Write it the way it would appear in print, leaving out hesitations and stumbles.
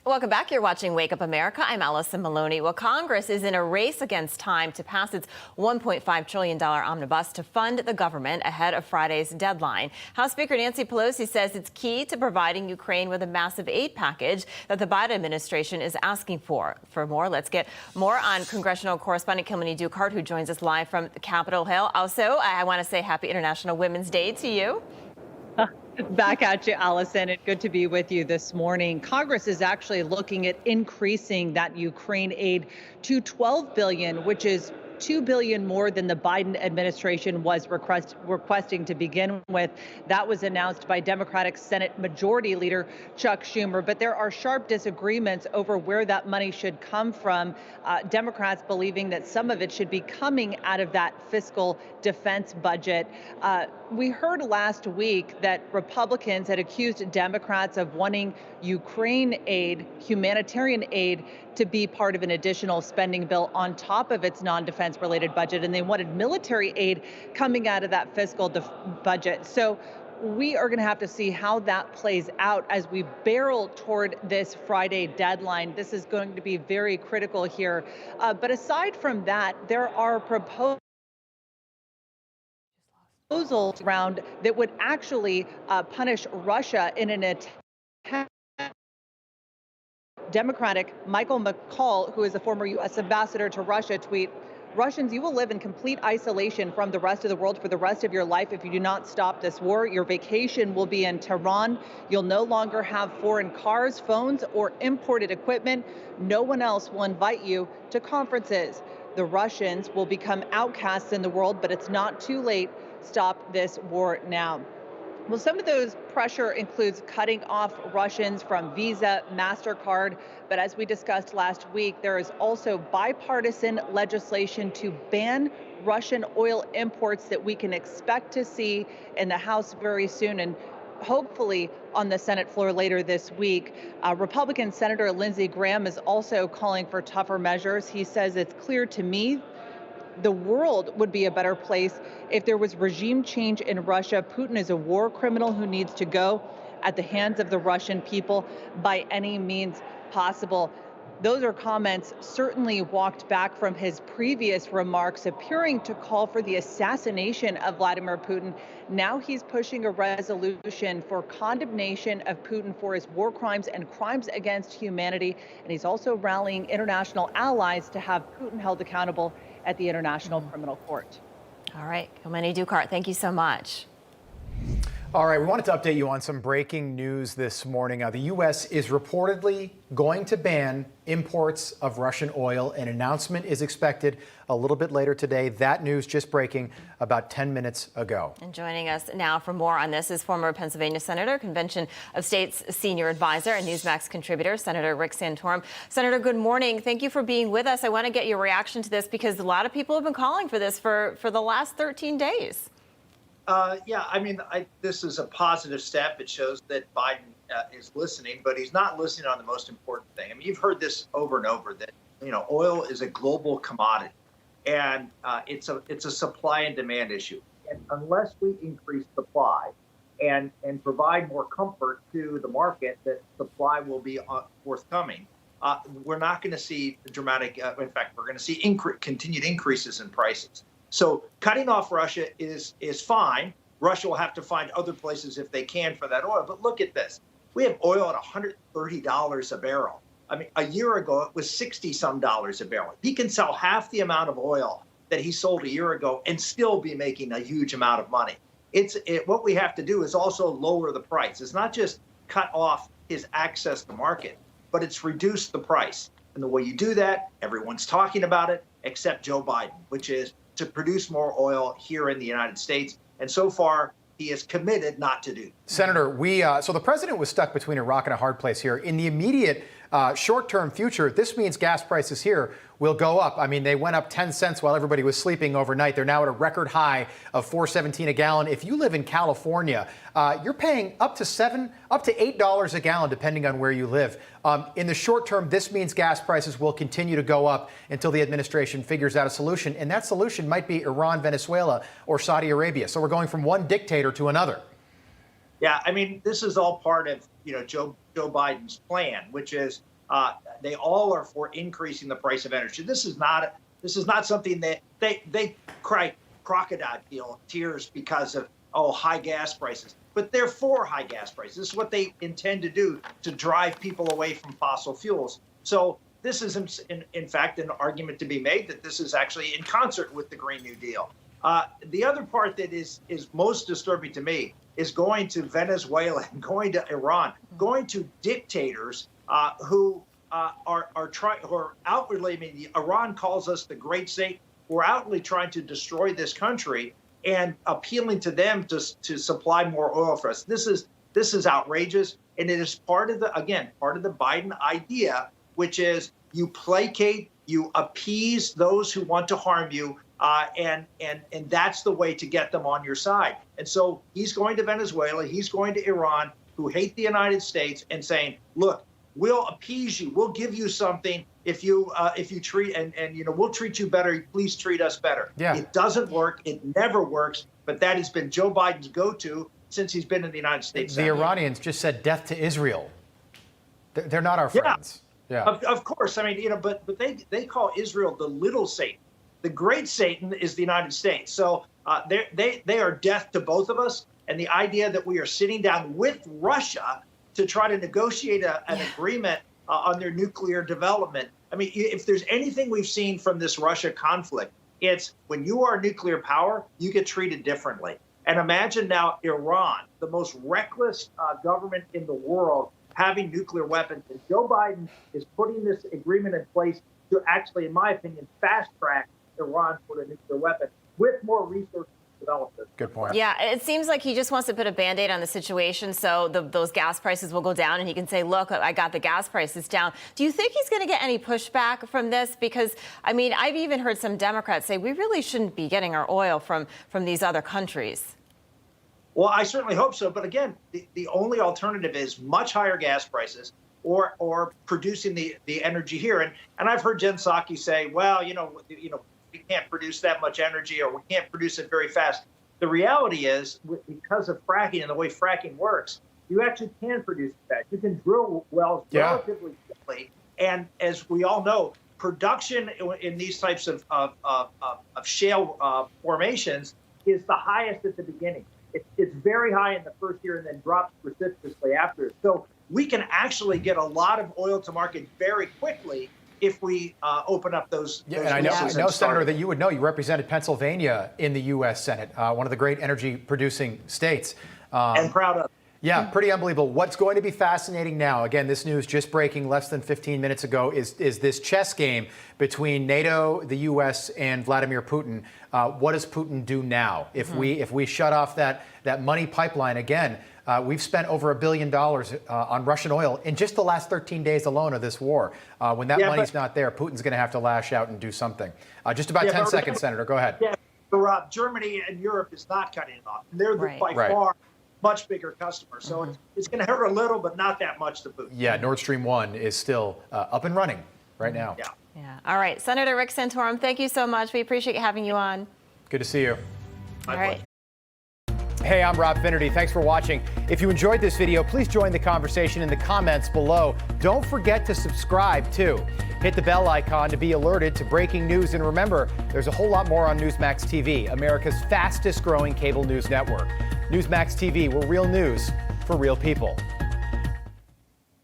Welcome back. You're watching Wake Up America. I'm Allison Maloney. Well, Congress is in a race against time to pass its $1.5 trillion omnibus to fund the government ahead of Friday's deadline. House Speaker Nancy Pelosi says it's key to providing Ukraine with a massive aid package that the Biden administration is asking for. For more, let's get more on congressional correspondent Kilmeny Dukart, who joins us live from Capitol Hill. Also, I want to say happy International Women's Day to you. Back at you, Allison, and good to be with you this morning. Congress is actually looking at increasing that Ukraine aid to $12 billion, which is $2 billion more than the Biden administration was requesting to begin with. That was announced by Democratic Senate Majority Leader Chuck Schumer. But there are sharp disagreements over where that money should come from. Democrats believing that some of it should be coming out of that fiscal defense budget. We heard last week that Republicans had accused Democrats of wanting Ukraine aid, humanitarian aid, to be part of an additional spending bill on top of its non-defense related budget. And they wanted military aid coming out of that fiscal budget. So we are going to have to see how that plays out as we barrel toward this Friday deadline. This is going to be very critical here. But aside from that, there are proposals around that would actually punish Russia in an attack. Democratic Michael McCaul, who is a former U.S. ambassador to Russia, tweet, "Russians, you will live in complete isolation from the rest of the world for the rest of your life if you do not stop this war. Your vacation will be in Tehran. You'll no longer have foreign cars, phones, or imported equipment. No one else will invite you to conferences. The Russians will become outcasts in the world, but it's not too late. Stop this war now." Well, some of those pressure includes cutting off Russians from Visa, MasterCard. But as we discussed last week, there is also bipartisan legislation to ban Russian oil imports that we can expect to see in the House very soon and hopefully on the Senate floor later this week. Republican Senator Lindsey Graham is also calling for tougher measures. He says, "It's clear to me the world would be a better place if there was regime change in Russia. Putin is a war criminal who needs to go at the hands of the Russian people by any means possible." Those are comments certainly walked back from his previous remarks, appearing to call for the assassination of Vladimir Putin. Now he's pushing a resolution for condemnation of Putin for his war crimes and crimes against humanity. And he's also rallying international allies to have Putin held accountable at the International Criminal Court. All right, Kilmeny Dukart, thank you so much. All right, we wanted to update you on some breaking news this morning. The U.S. is reportedly going to ban imports of Russian oil. An announcement is expected a little bit later today. That news just breaking about 10 minutes ago. And joining us now for more on this is former Pennsylvania Senator, Convention of States Senior Advisor, and Newsmax contributor, Senator Rick Santorum. Senator, good morning. Thank you for being with us. I want to get your reaction to this because a lot of people have been calling for this for the last 13 days. Yeah, I mean, this is a positive step. It shows that Biden is listening, but he's not listening on the most important thing. I mean, you've heard this over and over that, oil is a global commodity, and it's a supply and demand issue. And unless we increase supply and provide more comfort to the market that supply will be forthcoming, we're not going to see dramatic. In fact, we're going to see continued increases in prices. So cutting off Russia is fine. Russia will have to find other places if they can for that oil. But look at this. We have oil at $130 a barrel. I mean, a year ago, it was $60-some a barrel. He can sell half the amount of oil that he sold a year ago and still be making a huge amount of money. What we have to do is also lower the price. It's not just cut off his access to market, but it's reduce the price. And the way you do that, everyone's talking about it, except Joe Biden, which is to produce more oil here in the United States. And so far, he is committed not to do. Senator, so the president was stuck between a rock and a hard place here. In the immediate short-term future, this means gas prices here will go up. I mean, they went up 10 cents while everybody was sleeping overnight. They're now at a record high of $4.17 a gallon. If you live in California, you're paying up to $8 a gallon, depending on where you live. In the short term, this means gas prices will continue to go up until the administration figures out a solution. And that solution might be Iran, Venezuela, or Saudi Arabia. So we're going from one dictator to another. Yeah, I mean, this is all part of, Joe Biden's plan, which is they all are for increasing the price of energy. This is not something that they cry crocodile tears because of high gas prices, but they're for high gas prices. This is what they intend to do to drive people away from fossil fuels. So this is, in fact, an argument to be made that this is actually in concert with the Green New Deal. The other part that is most disturbing to me is going to Venezuela and going to Iran, going to dictators who are outwardly, I mean, Iran calls us the great state. We're outwardly trying to destroy this country and appealing to them to supply more oil for us. This is outrageous, and it is part of the Biden idea, which is you placate, you appease those who want to harm you, and that's the way to get them on your side. And so he's going to Venezuela, he's going to Iran, who hate the United States, and saying, look, we'll appease you, we'll give you something if you treat and we'll treat you better. Please treat us better. Yeah. It doesn't work. It never works. But that has been Joe Biden's go-to since he's been in the United States. The Iranians just said death to Israel. They're not our friends. Yeah. Of course. I mean, but they call Israel the little Satan. The great Satan is the United States. So they are death to both of us. And the idea that we are sitting down with Russia to try to negotiate an agreement on their nuclear development. I mean, if there's anything we've seen from this Russia conflict, it's when you are a nuclear power, you get treated differently. And imagine now Iran, the most reckless government in the world, having nuclear weapons. And Joe Biden is putting this agreement in place to actually, in my opinion, fast track Iran for a nuclear weapon with more resources to develop this. Good point. Yeah, it seems like he just wants to put a Band-Aid on the situation so those gas prices will go down and he can say, look, I got the gas prices down. Do you think he's going to get any pushback from this? Because, I mean, I've even heard some Democrats say we really shouldn't be getting our oil from these other countries. Well, I certainly hope so. But again, the only alternative is much higher gas prices or producing the energy here. And I've heard Jen Psaki say, well, we can't produce that much energy or we can't produce it very fast. The reality is, because of fracking and the way fracking works, you actually can produce it fast. You can drill wells relatively quickly. And as we all know, production in these types of shale formations is the highest at the beginning. It's very high in the first year and then drops precipitously after. So we can actually get a lot of oil to market very quickly if we open up those. Yeah, and I know, Senator, that you would know. You represented Pennsylvania in the U.S. Senate, one of the great energy-producing states. And proud of. Yeah, pretty unbelievable. What's going to be fascinating now, again, this news just breaking less than 15 minutes ago, is this chess game between NATO, the U.S., and Vladimir Putin. What does Putin do now? If we shut off that money pipeline again, we've spent over $1 billion on Russian oil in just the last 13 days alone of this war. When that money's not there, Putin's going to have to lash out and do something. Just about 10 seconds, Senator. Go ahead. Yeah, but Germany and Europe is not cutting it off. They're by far much bigger customer. So it's going to hurt a little, but not that much to Putin. Yeah, Nord Stream 1 is still up and running right now. Yeah. All right. Senator Rick Santorum, thank you so much. We appreciate having you on. Good to see you. All right. Hey, I'm Rob Finnerty. Thanks for watching. If you enjoyed this video, please join the conversation in the comments below. Don't forget to subscribe, too. Hit the bell icon to be alerted to breaking news. And remember, there's a whole lot more on Newsmax TV, America's fastest growing cable news network. Newsmax TV, we're real news for real people.